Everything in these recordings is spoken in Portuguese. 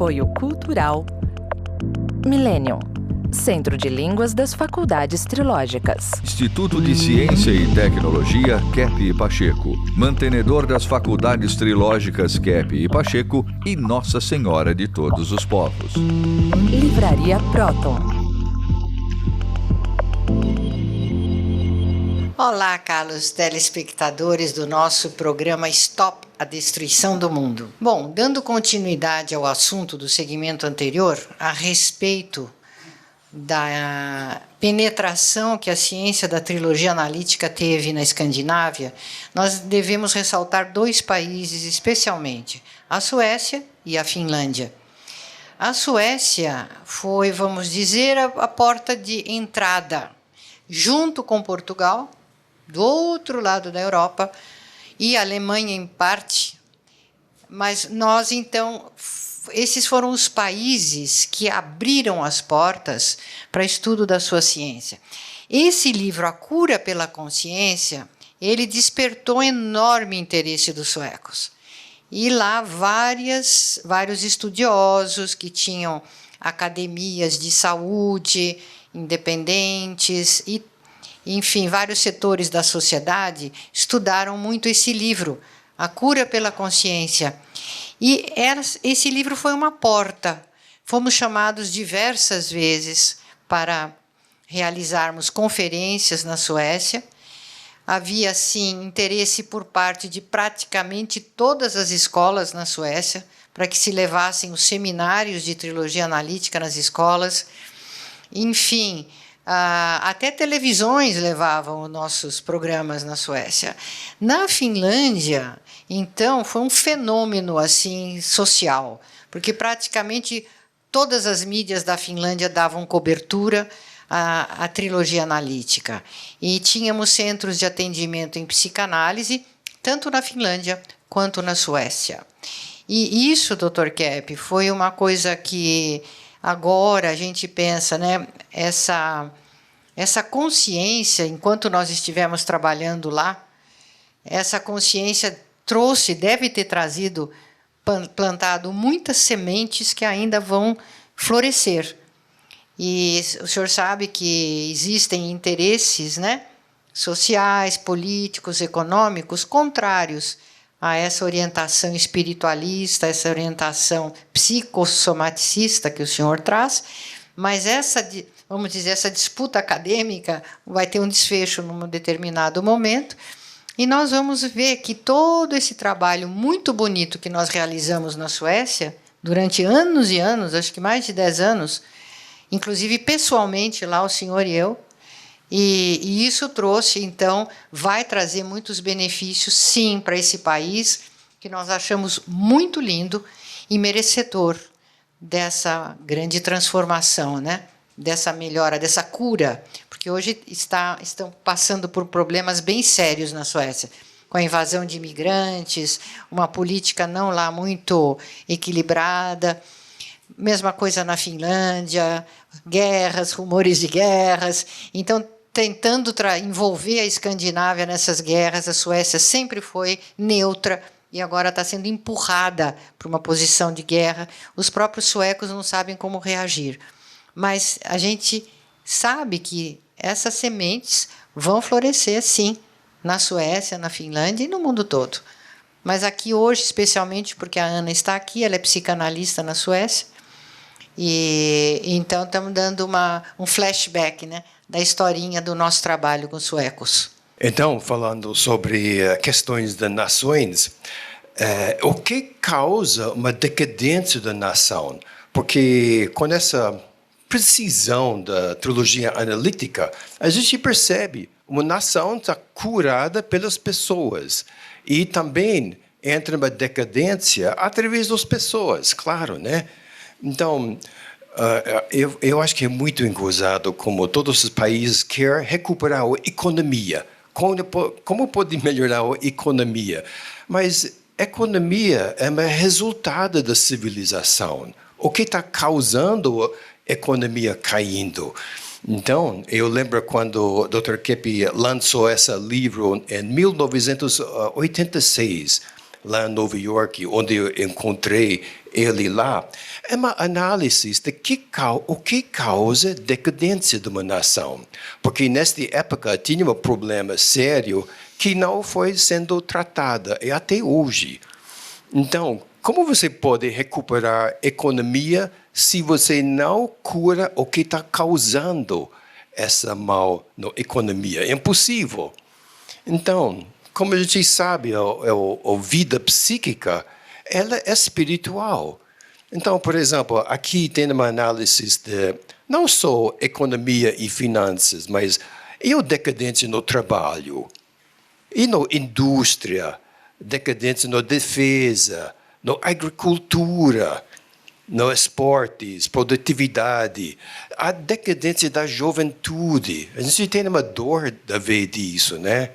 Apoio Cultural Millennium, Centro de Línguas das Faculdades Trilógicas. Instituto de Ciência e Tecnologia Kepp e Pacheco, mantenedor das Faculdades Trilógicas Kepp e Pacheco e Nossa Senhora de Todos os Povos. Livraria Próton. Olá, caros telespectadores do nosso programa Stop a Destruição do Mundo. Bom, dando continuidade ao assunto do segmento anterior, a respeito da penetração que a ciência da trilogia analítica teve na Escandinávia, nós devemos ressaltar dois países especialmente, a Suécia e a Finlândia. A Suécia foi, vamos dizer, a porta de entrada, junto com Portugal, do outro lado da Europa, e a Alemanha em parte, mas nós, então, esses foram os países que abriram as portas para estudo da sua ciência. Esse livro, A Cura pela Consciência, ele despertou enorme interesse dos suecos. E lá vários estudiosos que tinham academias de saúde independentes e, enfim, vários setores da sociedade estudaram muito esse livro, A Cura pela Consciência. E esse livro foi uma porta. Fomos chamados diversas vezes para realizarmos conferências na Suécia. Havia, sim, interesse por parte de praticamente todas as escolas na Suécia para que se levassem os seminários de trilogia analítica nas escolas. Enfim, até televisões levavam os nossos programas na Suécia. Na Finlândia, então, foi um fenômeno assim social, porque praticamente todas as mídias da Finlândia davam cobertura à trilogia analítica. E tínhamos centros de atendimento em psicanálise, tanto na Finlândia quanto na Suécia. E isso, Dr. Kepp, foi uma coisa que agora a gente pensa, né? Essa consciência, enquanto nós estivemos trabalhando lá, essa consciência deve ter trazido, plantado muitas sementes que ainda vão florescer. E o senhor sabe que existem interesses, né, sociais, políticos, econômicos, contrários a essa orientação espiritualista, essa orientação psicossomaticista que o senhor traz, mas vamos dizer, essa disputa acadêmica vai ter um desfecho num determinado momento, e nós vamos ver que todo esse trabalho muito bonito que nós realizamos na Suécia, durante anos e anos, acho que mais de 10 anos, inclusive pessoalmente lá, o senhor e eu, e isso trouxe, então, vai trazer muitos benefícios, sim, para esse país, que nós achamos muito lindo e merecedor dessa grande transformação, né? Dessa melhora, dessa cura, porque hoje estão passando por problemas bem sérios na Suécia, com a invasão de imigrantes, uma política não lá muito equilibrada, mesma coisa na Finlândia, guerras, rumores de guerras. Então, tentando envolver a Escandinávia nessas guerras, a Suécia sempre foi neutra e agora está sendo empurrada para uma posição de guerra. Os próprios suecos não sabem como reagir. Mas a gente sabe que essas sementes vão florescer, sim, na Suécia, na Finlândia e no mundo todo. Mas aqui hoje, especialmente porque a Ana está aqui, ela é psicanalista na Suécia, e então estamos dando um flashback, né, da historinha do nosso trabalho com os suecos. Então, falando sobre questões das nações, o que causa uma decadência da nação? Porque com essa precisão da trilogia analítica, a gente percebe uma nação está curada pelas pessoas e também entra uma decadência através das pessoas, claro, né? Então, eu acho que é muito engraçado como todos os países querem recuperar a economia. Como pode melhorar a economia? Mas a economia é um resultado da civilização. O que está causando a economia caindo? Então, eu lembro quando o Dr. Kepp lançou esse livro em 1986, lá em Nova York, onde eu encontrei ele lá, é uma análise de o que causa decadência de uma nação. Porque nesta época tinha um problema sério que não foi sendo tratado, e até hoje. Então, como você pode recuperar a economia se você não cura o que está causando essa mal na economia? É impossível. Então, como a gente sabe, a vida psíquica ela é espiritual. Então, por exemplo, aqui tem uma análise de não só economia e finanças, mas e a decadência no trabalho, e na indústria, decadência na defesa, na agricultura, nos esportes, produtividade, a decadência da juventude. A gente tem uma dor de ver disso, né?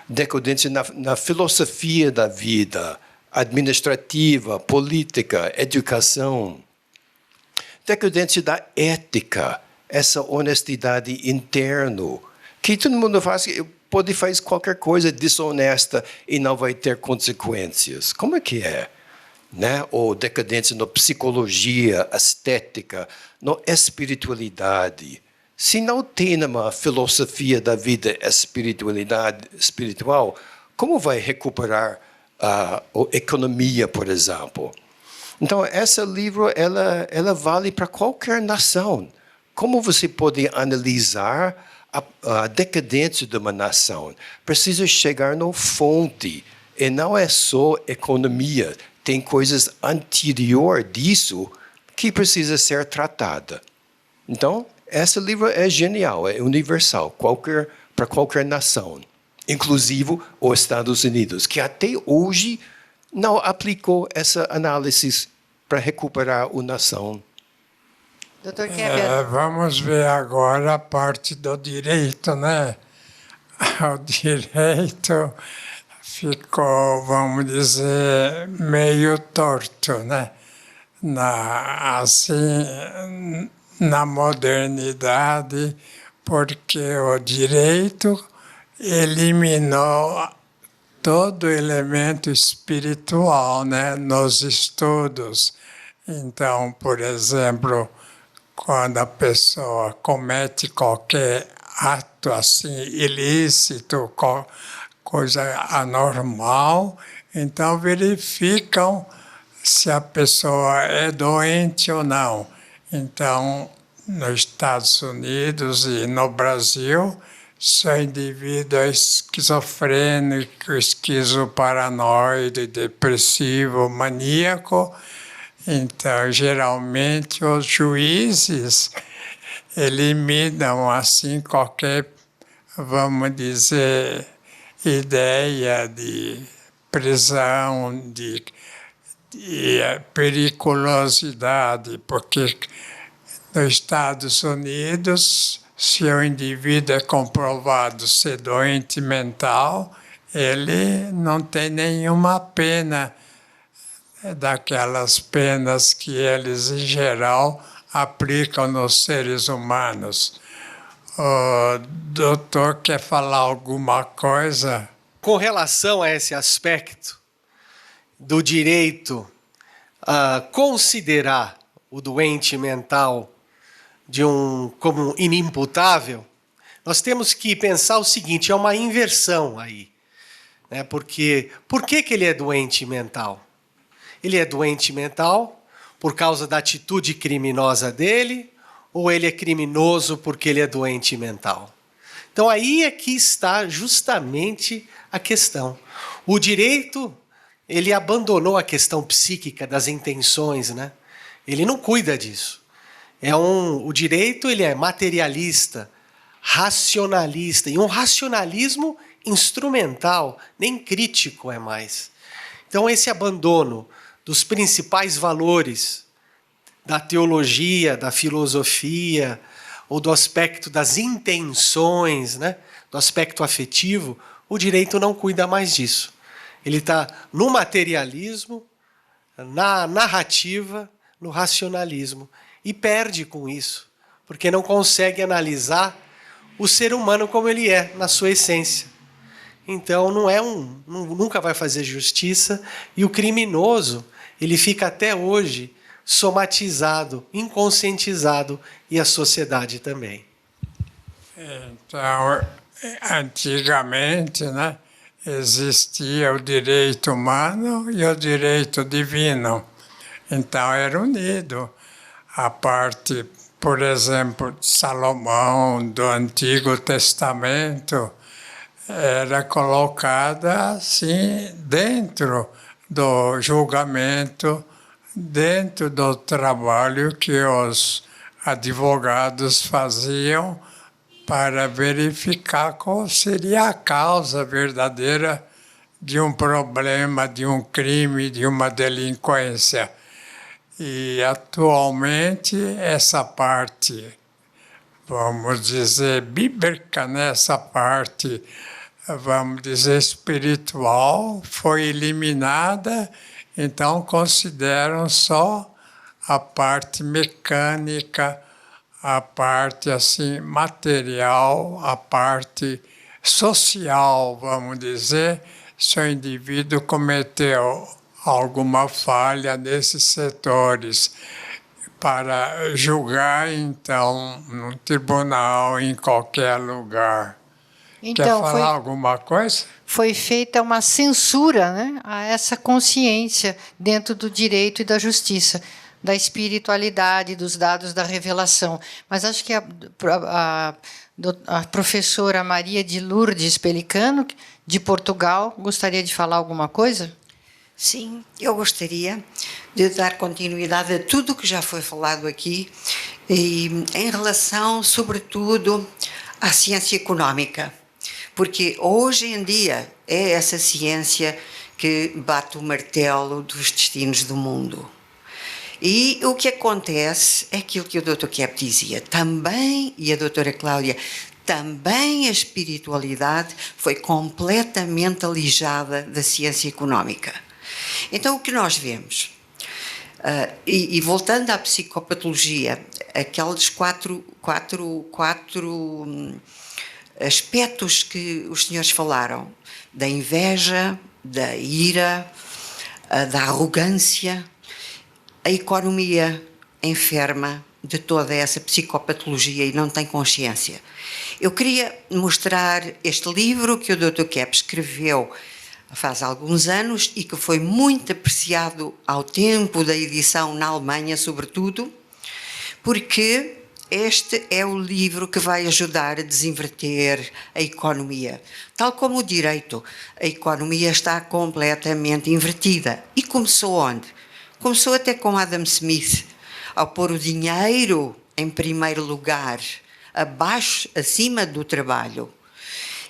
Decadência na filosofia da vida, administrativa, política, educação. Decadência da ética, essa honestidade interna, que todo mundo pode fazer qualquer coisa desonesta e não vai ter consequências. Como é que é? Né? Ou decadência na psicologia, estética, na espiritualidade. Se não tem uma filosofia da vida espiritual, como vai recuperar a economia, por exemplo? Então, esse livro ela vale para qualquer nação. Como você pode analisar a decadência de uma nação? Precisa chegar na fonte, e não é só economia. Tem coisas anterior disso que precisa ser tratada. Então, esse livro é genial, é universal, para qualquer nação, inclusive os Estados Unidos, que até hoje não aplicou essa análise para recuperar a nação. Dr. Keber. Vamos ver agora a parte do direito, né? O direito ficou, vamos dizer, meio torto, né? Na modernidade, porque o direito eliminou todo o elemento espiritual, né, nos estudos. Então, por exemplo, quando a pessoa comete qualquer ato assim ilícito, coisa anormal, então verificam se a pessoa é doente ou não. Então, nos Estados Unidos e no Brasil, só indivíduo esquizofrênico, esquizoparanoide, depressivo, maníaco. Então, geralmente, os juízes eliminam assim qualquer, vamos dizer, ideia de prisão, de periculosidade, porque nos Estados Unidos, se o indivíduo é comprovado ser doente mental, ele não tem nenhuma pena daquelas penas que eles, em geral, aplicam nos seres humanos. O doutor quer falar alguma coisa? Com relação a esse aspecto do direito a considerar o doente mental como inimputável, nós temos que pensar o seguinte, é uma inversão aí. Né? Porque, por que ele é doente mental? Ele é doente mental por causa da atitude criminosa dele, ou ele é criminoso porque ele é doente mental? Então aí é que está justamente a questão. O direito, ele abandonou a questão psíquica das intenções, né? Ele não cuida disso. O direito, ele é materialista, racionalista, e um racionalismo instrumental, nem crítico é mais. Então esse abandono dos principais valores da teologia, da filosofia, ou do aspecto das intenções, né? Do aspecto afetivo, o direito não cuida mais disso. Ele está no materialismo, na narrativa, no racionalismo, e perde com isso, porque não consegue analisar o ser humano como ele é, na sua essência. então nunca vai fazer justiça, e o criminoso ele fica até hoje somatizado, inconscientizado, e a sociedade também. Então, antigamente, né, existia o direito humano e o direito divino. Então, era unido. A parte, por exemplo, de Salomão, do Antigo Testamento, era colocada assim dentro do julgamento, dentro do trabalho que os advogados faziam para verificar qual seria a causa verdadeira de um problema, de um crime, de uma delinquência. E, atualmente, essa parte, vamos dizer, bíblica, né? Essa parte, vamos dizer, espiritual, foi eliminada, então consideram só a parte mecânica, a parte assim material, a parte social, vamos dizer, se o indivíduo cometeu alguma falha nesses setores, para julgar, então, no tribunal, em qualquer lugar. Então, Quer falar alguma coisa? Foi feita uma censura, né, a essa consciência dentro do direito e da justiça, da espiritualidade, dos dados da revelação. Mas acho que a professora Maria de Lourdes Pelicano, de Portugal, gostaria de falar alguma coisa? Sim, eu gostaria de dar continuidade a tudo o que já foi falado aqui, e em relação, sobretudo, à ciência económica, porque hoje em dia é essa ciência que bate o martelo dos destinos do mundo. E o que acontece é aquilo que o Dr. Kepp dizia também, e a doutora Cláudia, também a espiritualidade foi completamente alijada da ciência económica. Então, o que nós vemos, e voltando à psicopatologia, aqueles quatro aspectos que os senhores falaram, da inveja, da ira, da arrogância, a economia enferma de toda essa psicopatologia e não tem consciência. Eu queria mostrar este livro que o Dr. Kepp escreveu faz alguns anos e que foi muito apreciado ao tempo da edição na Alemanha, sobretudo, porque este é o livro que vai ajudar a desinverter a economia. Tal como o direito, a economia está completamente invertida. E começou onde? Começou até com Adam Smith, ao pôr o dinheiro em primeiro lugar, acima do trabalho.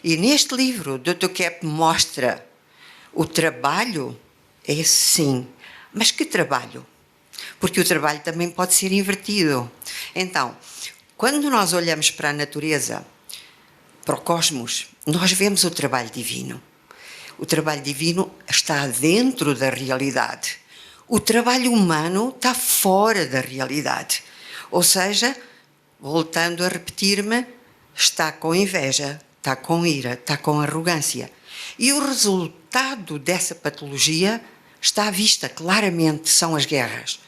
E neste livro, o Dr. Kepp mostra o trabalho, é sim, mas que trabalho? Porque o trabalho também pode ser invertido. Então, quando nós olhamos para a natureza, para o cosmos, nós vemos o trabalho divino. O trabalho divino está dentro da realidade. O trabalho humano está fora da realidade. Ou seja, voltando a repetir-me, está com inveja, está com ira, está com arrogância. E o resultado dessa patologia está à vista claramente, são as guerras.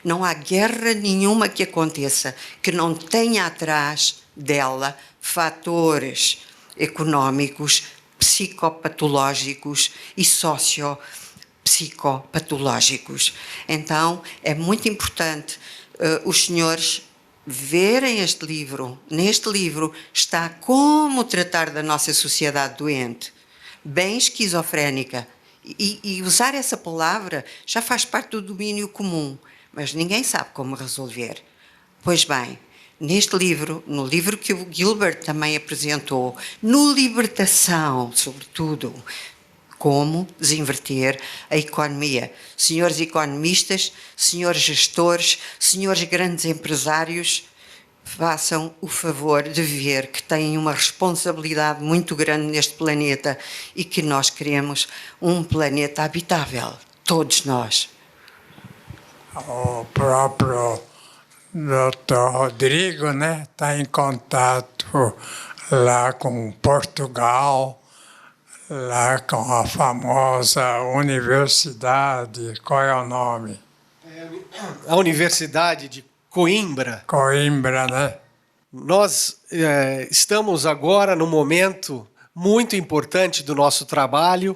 Não há guerra nenhuma que aconteça que não tenha atrás dela fatores económicos, psicopatológicos e sociopsicopatológicos. Então, é muito importante os senhores verem este livro. Neste livro está como tratar da nossa sociedade doente, bem esquizofrénica. E usar essa palavra já faz parte do domínio comum, mas ninguém sabe como resolver. Pois bem, neste livro, no livro que o Gilbert também apresentou, no Libertação, sobretudo, como desinverter a economia. Senhores economistas, senhores gestores, senhores grandes empresários, façam o favor de ver que têm uma responsabilidade muito grande neste planeta e que nós queremos um planeta habitável, todos nós. O próprio Dr. Rodrigo, né, está em contato lá com Portugal, lá com a famosa universidade, qual é o nome? A Universidade de Coimbra. Coimbra, né? Nós estamos agora num momento muito importante do nosso trabalho,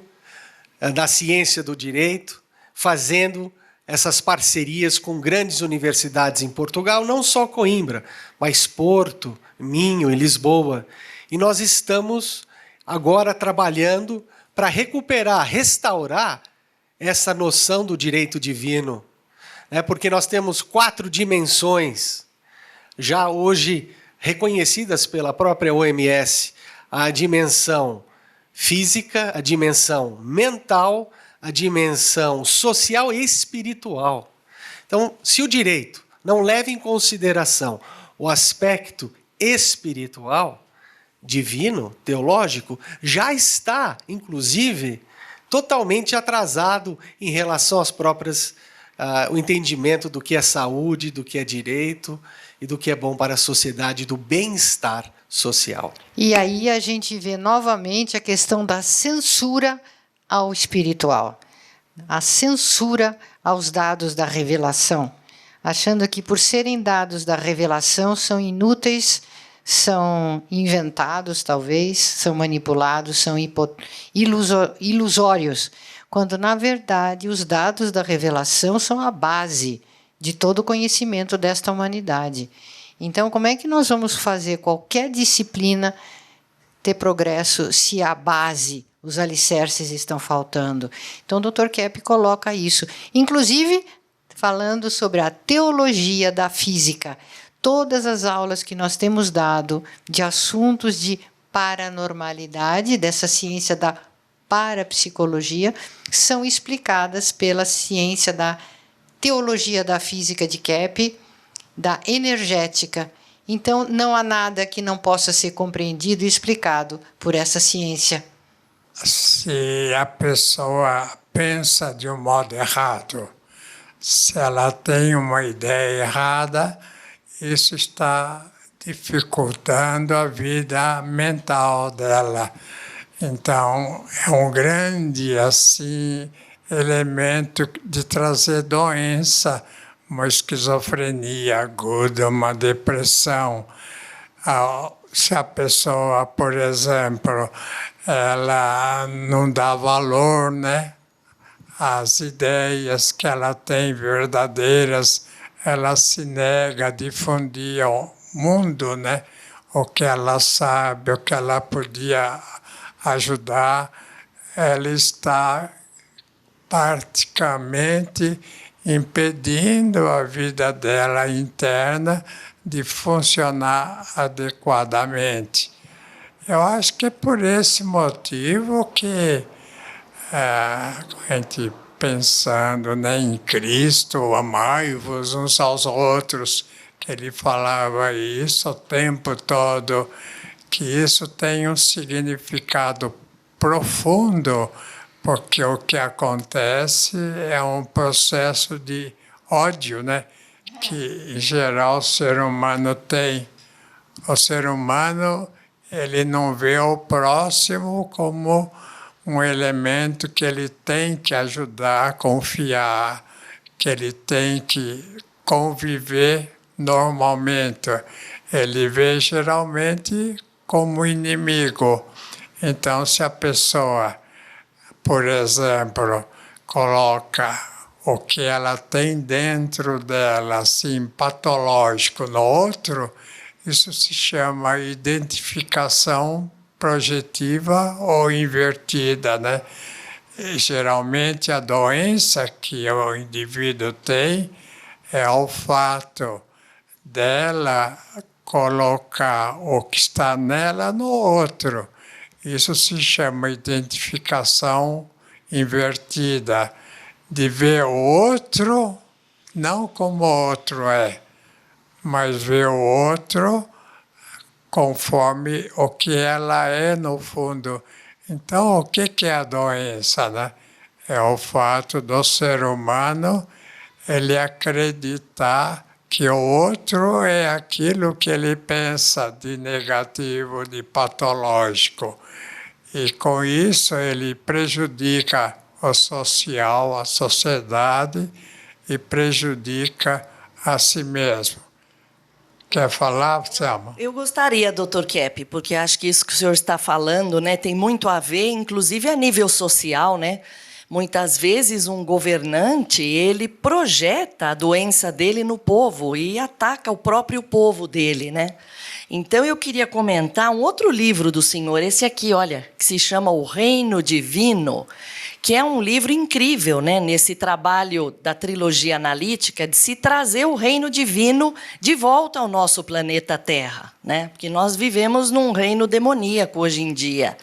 da ciência do direito, fazendo essas parcerias com grandes universidades em Portugal, não só Coimbra, mas Porto, Minho e Lisboa. E nós estamos agora trabalhando para recuperar, restaurar essa noção do direito divino, né? Porque nós temos 4 dimensões, já hoje reconhecidas pela própria OMS, a dimensão física, a dimensão mental, a dimensão social e espiritual. Então, se o direito não leva em consideração o aspecto espiritual, divino, teológico, já está, inclusive, totalmente atrasado em relação às próprias, o entendimento do que é saúde, do que é direito e do que é bom para a sociedade, do bem-estar social. E aí a gente vê novamente a questão da censura ao espiritual, a censura aos dados da revelação, achando que por serem dados da revelação são inúteis, são inventados talvez, são manipulados, são ilusórios, quando na verdade os dados da revelação são a base de todo o conhecimento desta humanidade. Então, como é que nós vamos fazer qualquer disciplina ter progresso se a base, os alicerces estão faltando? Então, o Dr. Kepp coloca isso. Inclusive, falando sobre a teologia da física. Todas as aulas que nós temos dado de assuntos de paranormalidade, dessa ciência da parapsicologia, são explicadas pela ciência da teologia da física de Kepp, da energética. Então, não há nada que não possa ser compreendido e explicado por essa ciência. Se a pessoa pensa de um modo errado, se ela tem uma ideia errada, isso está dificultando a vida mental dela. Então, é um grande assim, elemento de trazer doença, uma esquizofrenia aguda, uma depressão. Se a pessoa, por exemplo, ela não dá valor, né, às ideias que ela tem verdadeiras, ela se nega a difundir ao mundo, né, o que ela sabe, o que ela podia ajudar. Ela está praticamente impedindo a vida dela interna de funcionar adequadamente. Eu acho que é por esse motivo que a gente, pensando, né, em Cristo, amai-vos uns aos outros, que ele falava isso o tempo todo, que isso tem um significado profundo, porque o que acontece é um processo de ódio, né, que, em geral, o ser humano tem. O ser humano, ele não vê o próximo como um elemento que ele tem que ajudar, confiar, que ele tem que conviver normalmente. Ele vê geralmente como inimigo. Então, se a pessoa, por exemplo, coloca o que ela tem dentro dela, assim, patológico no outro, isso se chama identificação projetiva ou invertida, né? E, geralmente, a doença que o indivíduo tem é o fato dela colocar o que está nela no outro. Isso se chama identificação invertida, de ver o outro não como o outro é, mas ver o outro conforme o que ela é no fundo. Então, o que é a doença, né? É o fato do ser humano ele acreditar que o outro é aquilo que ele pensa de negativo, de patológico. E com isso ele prejudica o social, a sociedade e prejudica a si mesmo. Quer falar, Selma? Eu gostaria, Dr. Kepp, porque acho que isso que o senhor está falando, né, tem muito a ver, inclusive a nível social, né? Muitas vezes um governante, ele projeta a doença dele no povo e ataca o próprio povo dele, né? Então eu queria comentar um outro livro do senhor, esse aqui, olha, que se chama O Reino Divino, que é um livro incrível, né, nesse trabalho da trilogia analítica de se trazer o reino divino de volta ao nosso planeta Terra, né? Porque nós vivemos num reino demoníaco hoje em dia.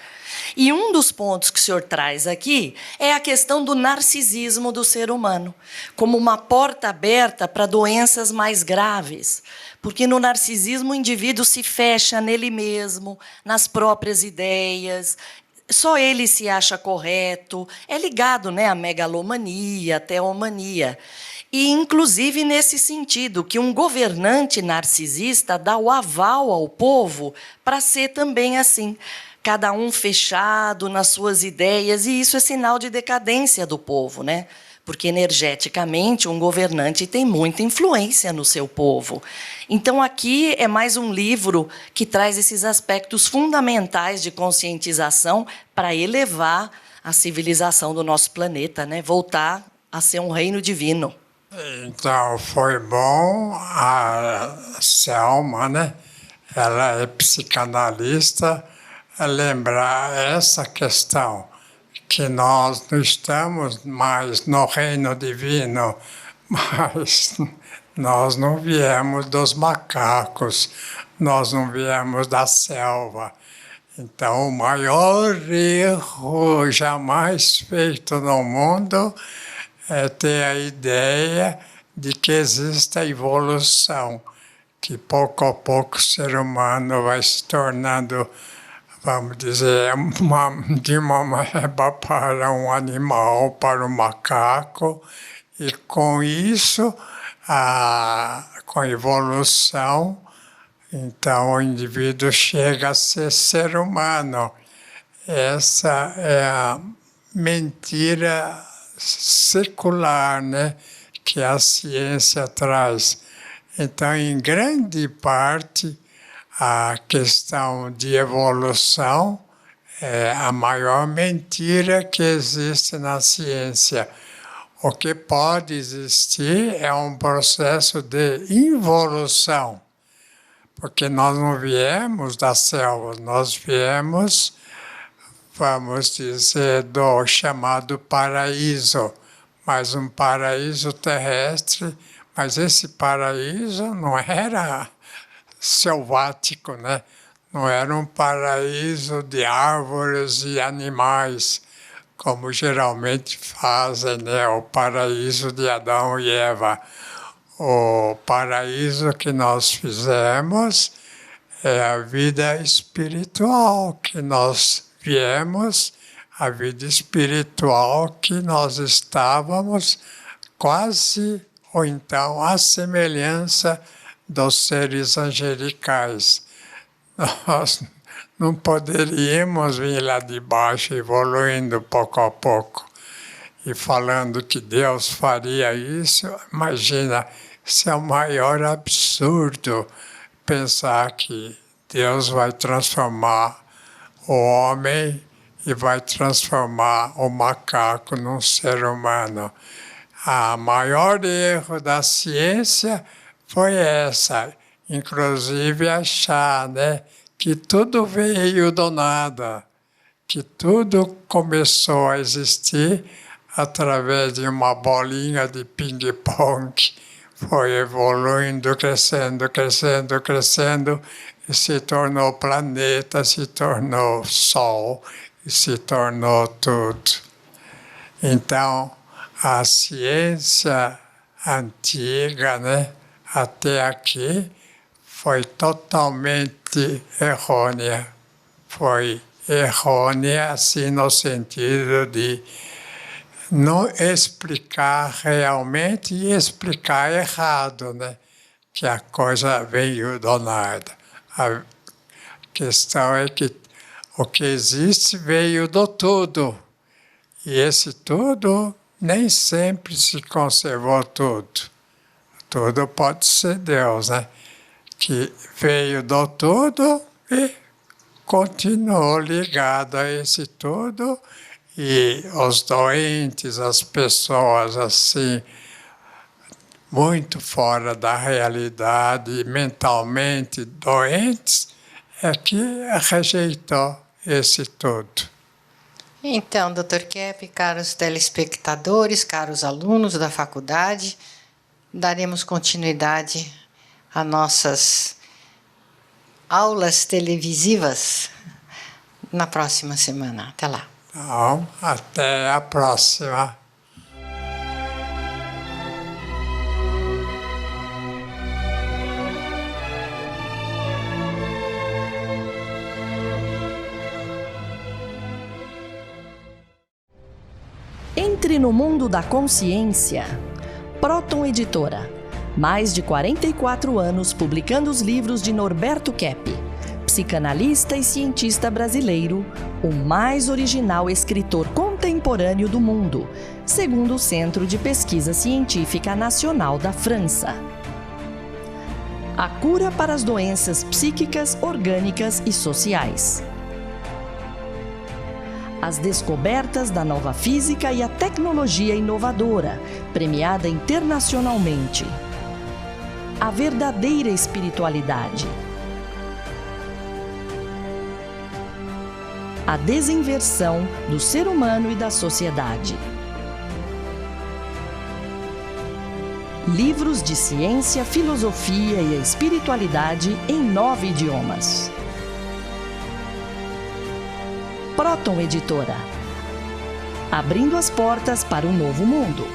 E um dos pontos que o senhor traz aqui é a questão do narcisismo do ser humano, como uma porta aberta para doenças mais graves. Porque no narcisismo o indivíduo se fecha nele mesmo, nas próprias ideias, só ele se acha correto, é ligado, né, à megalomania, à teomania. E, inclusive, nesse sentido, que um governante narcisista dá o aval ao povo para ser também assim. Cada um fechado nas suas ideias, e isso é sinal de decadência do povo, né? Porque, energeticamente, um governante tem muita influência no seu povo. Então, aqui é mais um livro que traz esses aspectos fundamentais de conscientização para elevar a civilização do nosso planeta, né? Voltar a ser um reino divino. Então, foi bom a Selma, né? Ela é psicanalista, lembrar essa questão, que nós não estamos mais no reino divino, mas nós não viemos dos macacos, nós não viemos da selva. Então, o maior erro jamais feito no mundo é ter a ideia de que existe a evolução, que pouco a pouco o ser humano vai se tornando, vamos dizer, de uma meba para um animal, para um macaco, e com isso, com a evolução, então o indivíduo chega a ser ser humano. Essa é a mentira secular, né, que a ciência traz. Então, em grande parte, a questão de evolução é a maior mentira que existe na ciência. O que pode existir é um processo de involução, porque nós não viemos da selva, nós viemos, vamos dizer, do chamado paraíso, mas um paraíso terrestre, mas esse paraíso não era selvático, né? Não era um paraíso de árvores e animais, como geralmente fazem, né? O paraíso de Adão e Eva. O paraíso que nós fizemos é a vida espiritual que nós viemos, a vida espiritual que nós estávamos quase, ou então à semelhança dos seres angelicais. Nós não poderíamos vir lá de baixo, evoluindo pouco a pouco, e falando que Deus faria isso. Imagina, isso é o maior absurdo, pensar que Deus vai transformar o homem e vai transformar o macaco num ser humano. O maior erro da ciência foi essa, inclusive achar, né, que tudo veio do nada, que tudo começou a existir através de uma bolinha de ping-pong, foi evoluindo, crescendo, crescendo, crescendo, e se tornou planeta, se tornou sol, e se tornou tudo. Então, a ciência antiga, né, até aqui, foi totalmente errônea. Foi errônea, assim, no sentido de não explicar realmente e explicar errado, né? Que a coisa veio do nada. A questão é que O que existe veio do tudo. E esse tudo nem sempre se conservou tudo. Tudo pode ser Deus, né? Que veio do tudo e continuou ligado a esse tudo. E os doentes, as pessoas assim, muito fora da realidade, mentalmente doentes, é que rejeitou esse tudo. Então, Dr. Kepp, caros telespectadores, caros alunos da faculdade, daremos continuidade a nossas aulas televisivas na próxima semana. Até lá. Então, até a próxima. Entre no mundo da consciência. Próton Editora. Mais de 44 anos publicando os livros de Norberto Kepp, psicanalista e cientista brasileiro, o mais original escritor contemporâneo do mundo, segundo o Centro de Pesquisa Científica Nacional da França. A cura para as doenças psíquicas, orgânicas e sociais. As descobertas da nova física e a tecnologia inovadora, premiada internacionalmente. A verdadeira espiritualidade. A desinversão do ser humano e da sociedade. Livros de ciência, filosofia e espiritualidade em 9 idiomas. Próton Editora. Abrindo as portas para um novo mundo.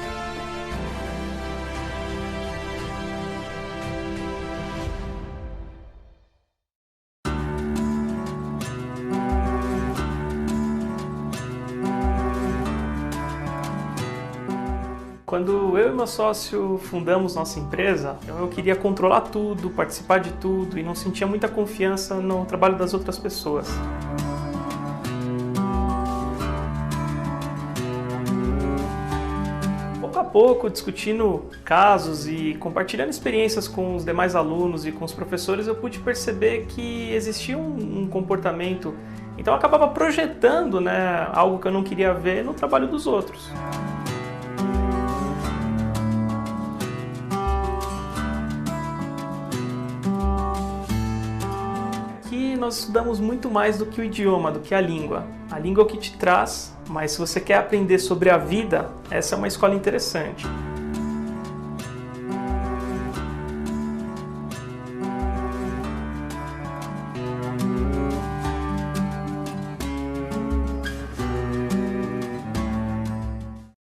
Quando eu e meu sócio fundamos nossa empresa, eu queria controlar tudo, participar de tudo e não sentia muita confiança no trabalho das outras pessoas. Pouco a pouco, discutindo casos e compartilhando experiências com os demais alunos e com os professores, eu pude perceber que existia um comportamento, então eu acabava projetando, algo que eu não queria ver no trabalho dos outros. Nós estudamos muito mais do que o idioma, do que a língua. A língua é o que te traz, mas se você quer aprender sobre a vida, essa é uma escola interessante.